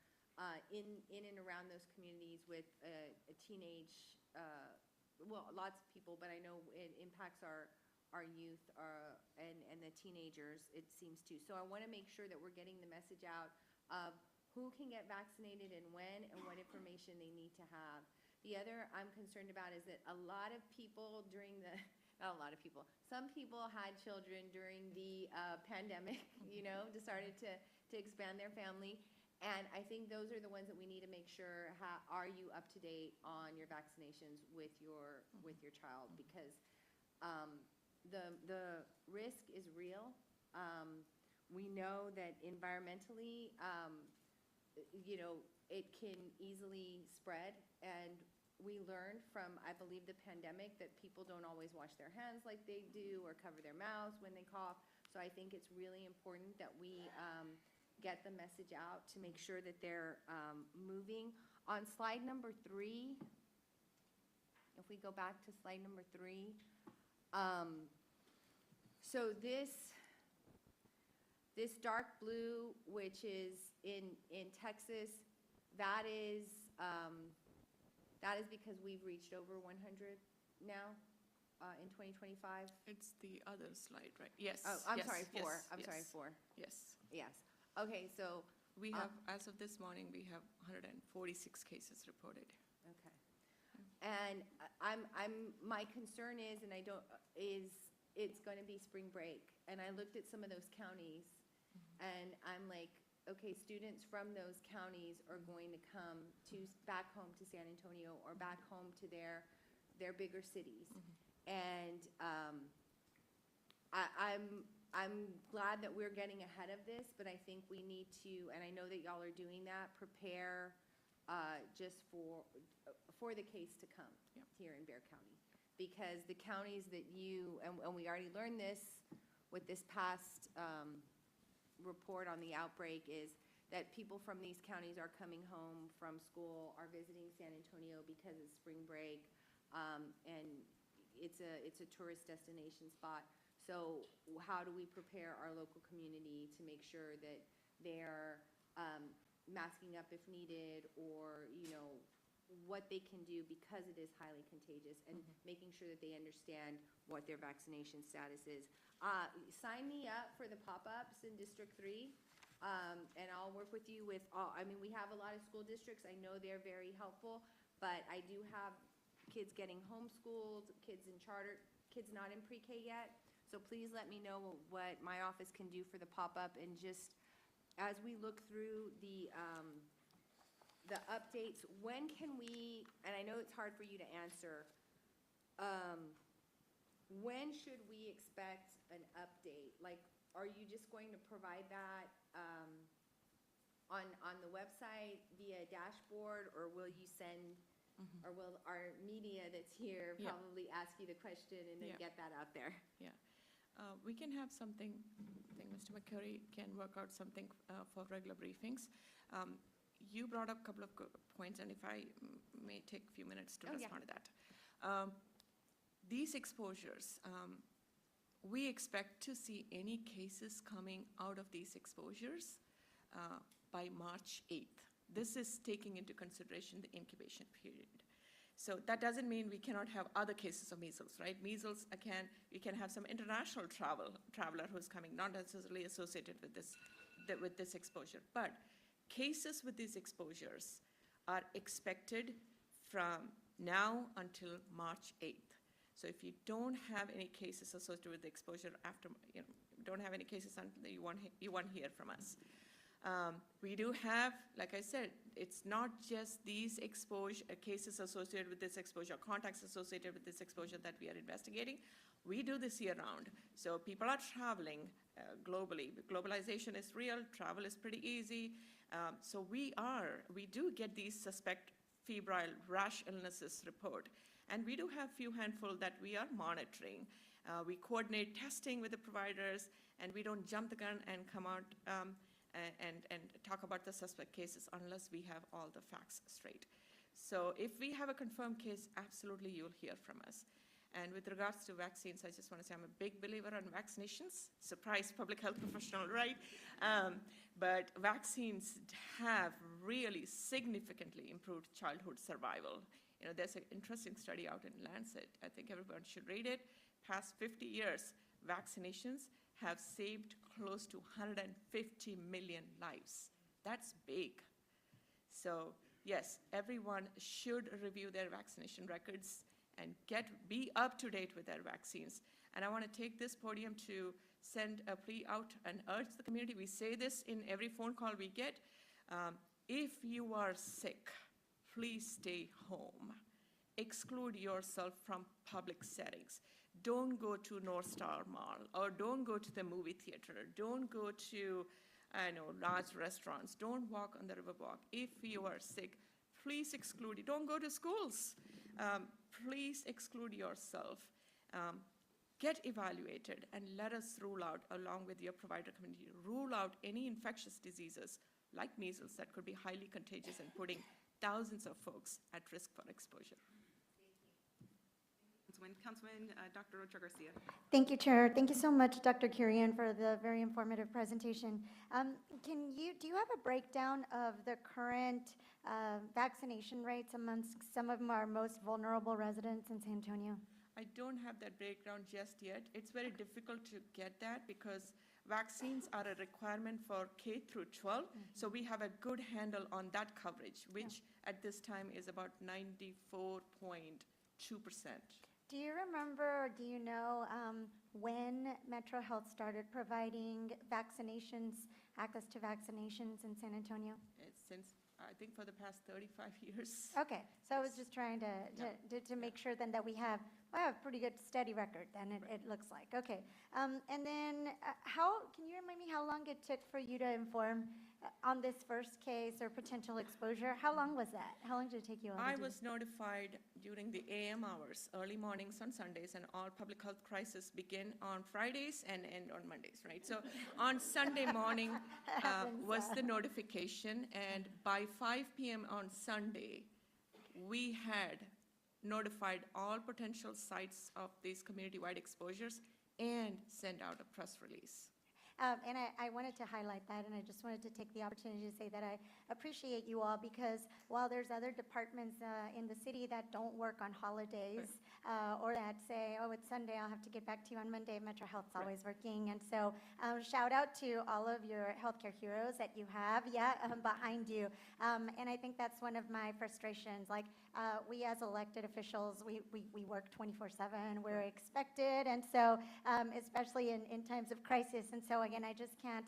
in and around those communities with a teenage, well, lots of people, but I know it impacts our youth and the teenagers, it seems to. So I want to make sure that we're getting the message out of who can get vaccinated and when, and what information they need to have. The other I'm concerned about is that a lot of people during the, not a lot of people, some people had children during the pandemic, decided to expand their family. And I think those are the ones that we need to make sure, are you up to date on your vaccinations with your child? Because the risk is real. We know that environmentally, it can easily spread. And we learned from, I believe, the pandemic that people don't always wash their hands like they do or cover their mouths when they cough. So I think it's really important that we get the message out to make sure that they're moving. On slide number 3, if we go back to slide number 3, so this dark blue, which is in Texas, that is because we've reached over 100 now in 2025. It's the other slide, right? Yes. Oh, I'm yes, sorry, 4. yes, I'm sorry, yes. 4. Yes. Yes. Okay, so, We have, as of this morning, we have 146 cases reported. okay. And my concern is, and it's going to be spring break. And I looked at some of those counties, and I'm like, okay, students from those counties are going to come back home to San Antonio or back home to their bigger cities. And I'm glad that we're getting ahead of this, but I think we need to, and I know that y'all are doing that, prepare just for the case to come here in Bexar County. Because the counties that and we already learned this with this past report on the outbreak, is that people from these counties are coming home from school, are visiting San Antonio because it's spring break, and it's a tourist destination spot. So how do we prepare our local community to make sure that they're masking up if needed, or what they can do because it is highly contagious, and making sure that they understand what their vaccination status is. Sign me up for the pop-ups in District 3, and I'll work with you with all. I mean, we have a lot of school districts. I know they're very helpful, but I do have kids getting homeschooled, kids in charter, kids not in pre-K yet. So please let me know what my office can do for the pop-up, and just as we look through the updates, when can we, and I know it's hard for you to answer, when should we expect an update? Like, are you just going to provide that on the website via dashboard, or will you send, or will our media that's here probably ask you the question and then get that out there? Yeah. We can have something, I think Mr. McCurry can work out something for regular briefings. You brought up a couple of points, and if I may take a few minutes to respond to that. These exposures, we expect to see any cases coming out of these exposures by March 8th. This is taking into consideration the incubation period. So that doesn't mean we cannot have other cases of measles, right? Measles, we can have some international traveler who's coming, not necessarily associated with this exposure. But cases with these exposures are expected from now until March 8th. So if you don't have any cases associated with the exposure after, don't have any cases until you won't hear from us. We do have, like I said, it's not just these cases associated with this exposure, contacts associated with this exposure that we are investigating. We do this year round. So people are traveling globally. Globalization is real, travel is pretty easy. So we do get these suspect febrile rash illnesses report. And we do have a few handful that we are monitoring. We coordinate testing with the providers, and we don't jump the gun and come out and talk about the suspect cases unless we have all the facts straight. So if we have a confirmed case, absolutely you'll hear from us. And with regards to vaccines, I just want to say I'm a big believer on vaccinations. Surprise, public health professional, right? But vaccines have really significantly improved childhood survival. There's an interesting study out in Lancet. I think everyone should read it. Past 50 years, vaccinations have saved close to 150 million lives. That's big. So yes, everyone should review their vaccination records and be up to date with their vaccines. And I want to take this podium to send a plea out and urge the community. We say this in every phone call we get. If you are sick, please stay home. Exclude yourself from public settings. Don't go to North Star Mall, or don't go to the movie theater. Don't go to, large restaurants. Don't walk on the riverwalk. If you are sick, please exclude. Don't go to schools. Please exclude yourself. Get evaluated, and let us rule out, along with your provider community, rule out any infectious diseases like measles that could be highly contagious and putting thousands of folks at risk for exposure. Councilman Dr. Rocha Garcia. Thank you, Chair. Thank you so much, Dr. Kurian, for the very informative presentation. Do you have a breakdown of the current vaccination rates amongst some of our most vulnerable residents in San Antonio? I don't have that breakdown just yet. It's very difficult to get that because vaccines are a requirement for K through 12. So we have a good handle on that coverage, which at this time is about 94.2%. Do you remember, or do you know when Metro Health started providing vaccinations, access to vaccinations in San Antonio? It's since, I think, for the past 35 years. Okay, so I was just trying to make sure then that we have a pretty good steady record then, it looks like. Okay, and then can you remind me how long it took for you to inform on this first case or potential exposure? How long was that? How long did it take you all to I do was notified during the AM hours, early mornings on Sundays, and all public health crises begin on Fridays and end on Mondays, right? So on Sunday morning was the notification, and by 5 p.m. on Sunday, we had notified all potential sites of these community-wide exposures and sent out a press release. And I wanted to highlight that, and I just wanted to take the opportunity to say that I appreciate you all, because while there's other departments in the city that don't work on holidays, or that say, oh, it's Sunday, I'll have to get back to you on Monday, Metro Health's always working. And so shout out to all of your healthcare heroes that you have, behind you. And I think that's one of my frustrations. Like, we as elected officials, we work 24/7, we're expected, and so especially in times of crisis. And so again, I just can't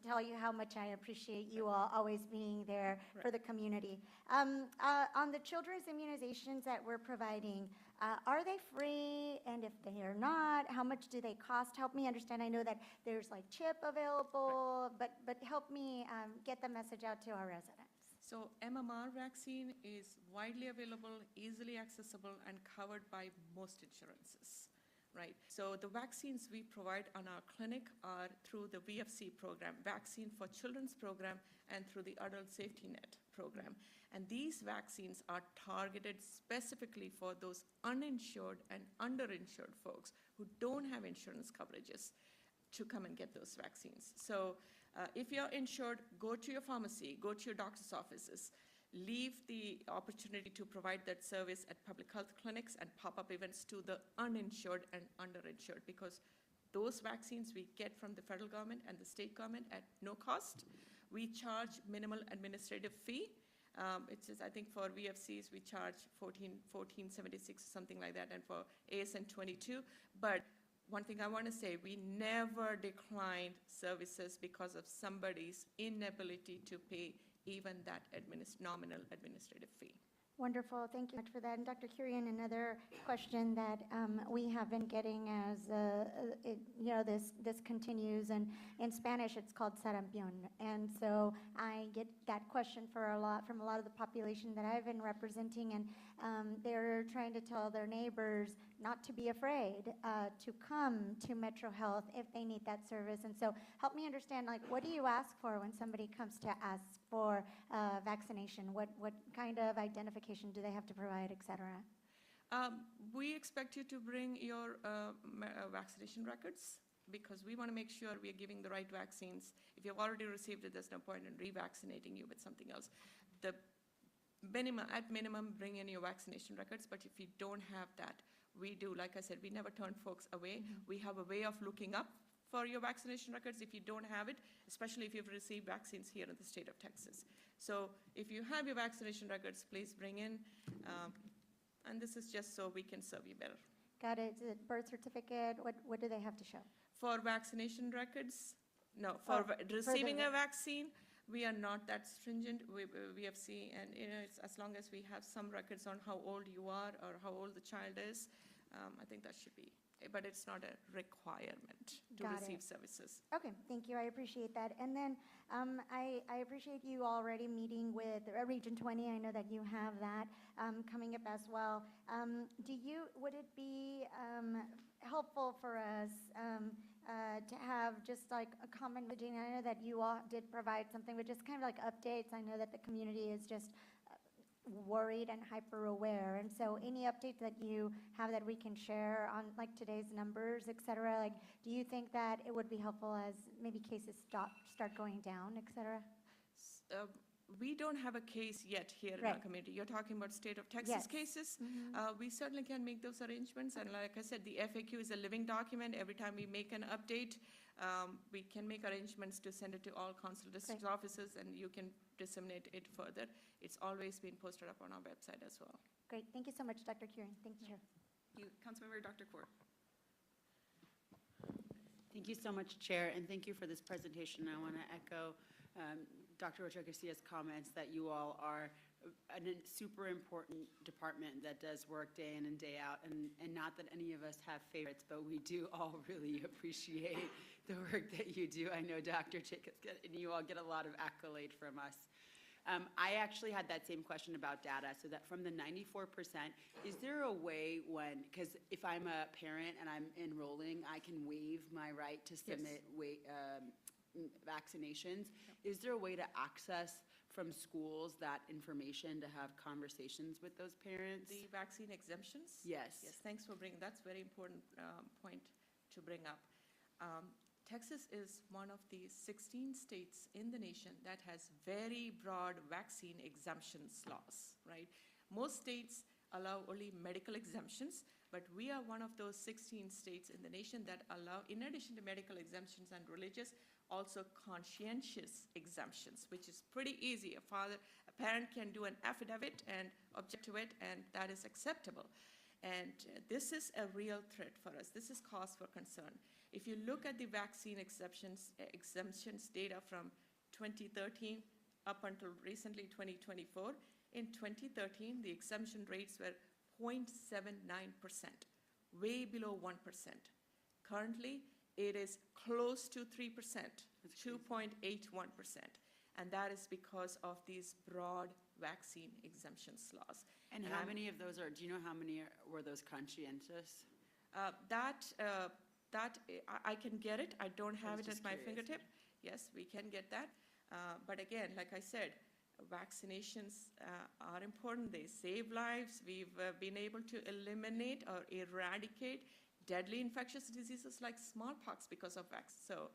tell you how much I appreciate you all always being there for the community. On the children's immunizations that we're providing, are they free? And if they are not, how much do they cost? Help me understand. I know that there's like chip available, but help me get the message out to our residents. So MMR vaccine is widely available, easily accessible, and covered by most insurances, right? So the vaccines we provide on our clinic are through the VFC program, Vaccine for Children's program, and through the Adult Safety Net program. And these vaccines are targeted specifically for those uninsured and underinsured folks who don't have insurance coverages to come and get those vaccines. So if you're insured, go to your pharmacy, go to your doctor's offices, leave the opportunity to provide that service at public health clinics and pop-up events to the uninsured and underinsured, because those vaccines we get from the federal government and the state government at no cost. We charge minimal administrative fee. It's just, I think for VFCs, we charge $14.76, something like that, and for ASN 22. But one thing I want to say, we never declined services because of somebody's inability to pay even that nominal administrative fee. Wonderful, thank you much for that. And Dr. Kurian, another question that we have been getting as, this continues, and in Spanish it's called sarampion. And so I get that question from a lot of the population that I've been representing, and they're trying to tell their neighbors not to be afraid to come to Metro Health if they need that service. And so help me understand, like, what do you ask for when somebody comes to ask for vaccination? What kind of identification do they have to provide, et cetera? We expect you to bring your vaccination records, because we want to make sure we are giving the right vaccines. If you've already received it, there's no point in revaccinating you with something else. At minimum, bring in your vaccination records, but if you don't have that, we do, like I said, we never turn folks away. We have a way of looking up for your vaccination records if you don't have it, especially if you've received vaccines here in the state of Texas. So if you have your vaccination records, please bring in, and this is just so we can serve you better. Got it. Is it birth certificate? What do they have to show? For vaccination records, no. For receiving a vaccine, we are not that stringent. We have seen, and it's as long as we have some records on how old you are or how old the child is, I think that should be. But it's not a requirement to receive services. Okay, thank you. I appreciate that. And then I appreciate you already meeting with Region 20. I know that you have that coming up as well. Would it be helpful for us to have just like a common messaging? I know that you all did provide something, but just kind of like updates. I know that the community is just worried and hyper aware, and so any updates that you have that we can share on like today's numbers, et cetera, like, do you think that it would be helpful as maybe cases start going down, et cetera? We don't have a case yet here in our community. You're talking about state of Texas cases. We certainly can make those arrangements, and like I said, the FAQ is a living document. Every time we make an update, we can make arrangements to send it to all consular district offices, and you can disseminate it further. It's always been posted up on our website as well. Great. Thank you so much, Dr. Kurian. Thank you, Chair. Thank you. Councilmember Dr. Kaur. Thank you so much, Chair, and thank you for this presentation. I want to echo Dr. Ochoa Garcia's comments that you all are a super important department that does work day in and day out, and not that any of us have favorites, but we do all really appreciate the work that you do. I know Dr. Jacobs, and you all get a lot of accolade from us. I actually had that same question about data, so that from the 94%, is there a way because if I'm a parent and I'm enrolling, I can waive my right to submit vaccinations. Is there a way to access from schools that information to have conversations with those parents? The vaccine exemptions? Yes. Yes, thanks for bringing, that's a very important point to bring up. Texas is one of the 16 states in the nation that has very broad vaccine exemptions laws, right? Most states allow only medical exemptions, but we are one of those 16 states in the nation that allow, in addition to medical exemptions and religious, also conscientious exemptions, which is pretty easy. A parent can do an affidavit and object to it, and that is acceptable. And this is a real threat for us. This is cause for concern. If you look at the vaccine exemptions data from 2013 up until recently 2024, in 2013, the exemption rates were 0.79%, way below 1%. Currently, it is close to 3%, 2.81%. And that is because of these broad vaccine exemptions laws. And how many of those do you know how many were those conscientious? I can get it. I don't have it at my fingertip. Yes, we can get that. But again, like I said, vaccinations are important. They save lives. We've been able to eliminate or eradicate deadly infectious diseases like smallpox because of vaccines. So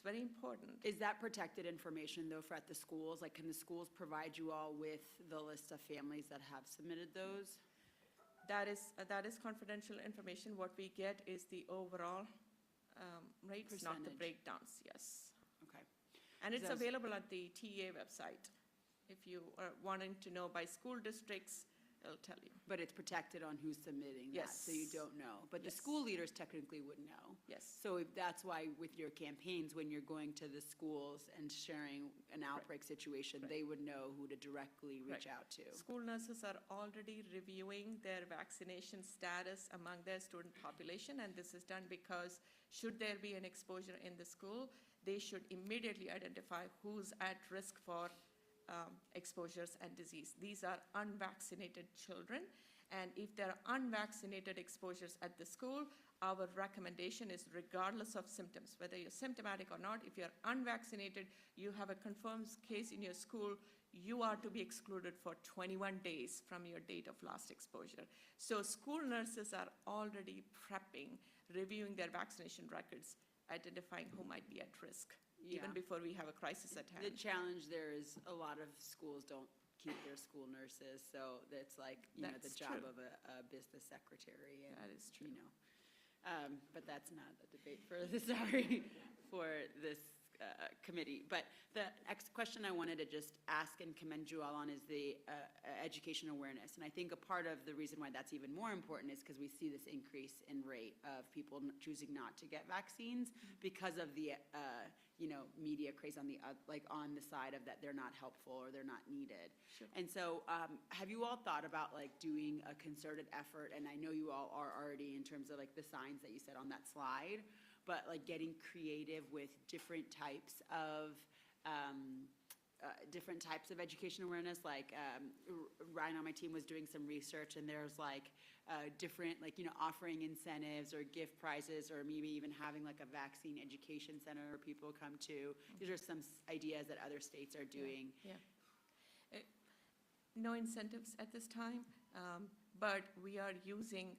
It's very important. Is that protected information, though, for at the schools? Like, can the schools provide you all with the list of families that have submitted those? That is confidential information. What we get is the overall rates, not the Percentage. breakdowns, yes. Okay. And it's Those- available at the TEA website. If you are wanting to know by school districts, it'll tell you. But it's protected on who's submitting that, so you Yes. don't know. But the Yes. school leaders technically would know. Yes. So if that's why with your campaigns, when you're going to the schools and sharing an outbreak situation, they would know who to directly reach Right. out to. School nurses are already reviewing their vaccination status among their student population, and this is done because should there be an exposure in the school, they should immediately identify who's at risk for exposures and disease. These are unvaccinated children, and if there are unvaccinated exposures at the school, our recommendation is regardless of symptoms, whether you're symptomatic or not, if you're unvaccinated, you have a confirmed case in your school, you are to be excluded for 21 days from your date of last exposure. So school nurses are already prepping, reviewing their vaccination records, identifying who might be at risk, even Yeah. before we have a crisis at hand. The challenge there is a lot of schools don't keep their school nurses, so it's like, the That's job true. of a business secretary. And, That is true. But that's not a debate for, sorry, for this committee. But the next question I wanted to just ask and commend you all on is the education awareness. And I think a part of the reason why that's even more important is because we see this increase in rate of people choosing not to get vaccines because of the, media craze on on the side of that they're not helpful or they're not needed. Sure. And so have you all thought about doing a concerted effort? And I know you all are already in terms of the signs that you said on that slide, but getting creative with different types of education awareness. Ryan on my team was doing some research, and there's different offering incentives or gift prizes, or maybe even having a vaccine education center where people come to. These are some ideas that other states are doing. Yeah. No incentives at this time, but we are using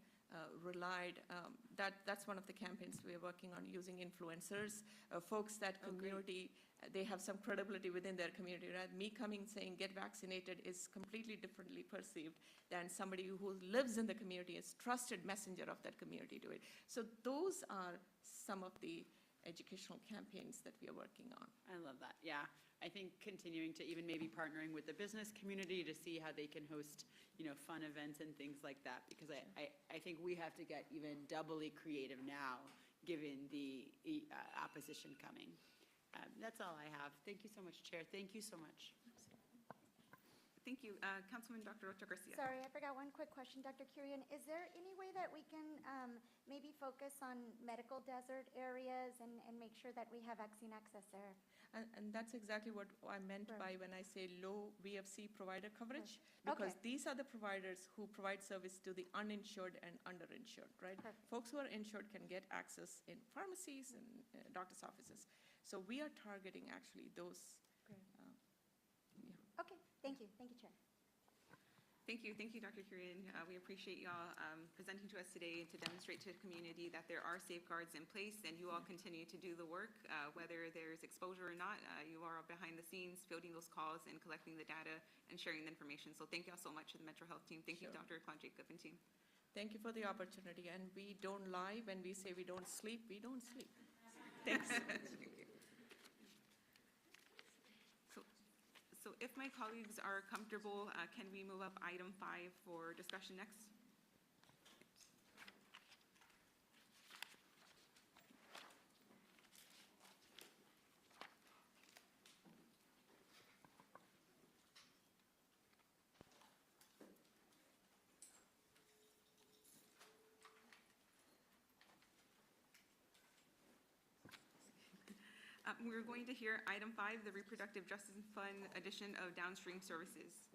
that's one of the campaigns we are working on, using influencers, folks that community, they have some credibility within their community. Right? Me coming saying get vaccinated is completely differently perceived than somebody who lives in the community, is trusted messenger of that community to it. So those are some of the educational campaigns that we are working on. I love that, yeah. I think continuing to even maybe partnering with the business community to see how they can host, fun events and things like that, because I think we have to get even doubly creative now, given the opposition coming. That's all I have. Thank you so much, Chair. Thank you so much. Thank you. Councilman Dr. Rocha Garcia. Sorry, I forgot one quick question, Dr. Kurian. Is there any way that we can maybe focus on medical desert areas and make sure that we have vaccine access there? And that's exactly what I meant Right. by when I say low VFC provider coverage, Right. because Okay. these are the providers who provide service to the uninsured and underinsured, right? Perfect. Folks who are insured can get access in pharmacies and doctor's offices. So we are targeting actually those. Great. Yeah. Okay, thank you, Chair. Thank you, Dr. Kurian. We appreciate y'all presenting to us today to demonstrate to the community that there are safeguards in place, and you all continue to do the work, whether there's exposure or not. You are behind the scenes fielding those calls and collecting the data and sharing the information. So thank y'all so much to the Metro Health team. Thank you, Sure. Dr. Claude Jacob and team. Thank you for the opportunity, and we don't lie when we say we don't sleep, we don't sleep. Thanks. Thank you. So if my colleagues are comfortable, can we move up item 5 for discussion next? We're going to hear item 5, the Reproductive Justice Fund addition of downstream services.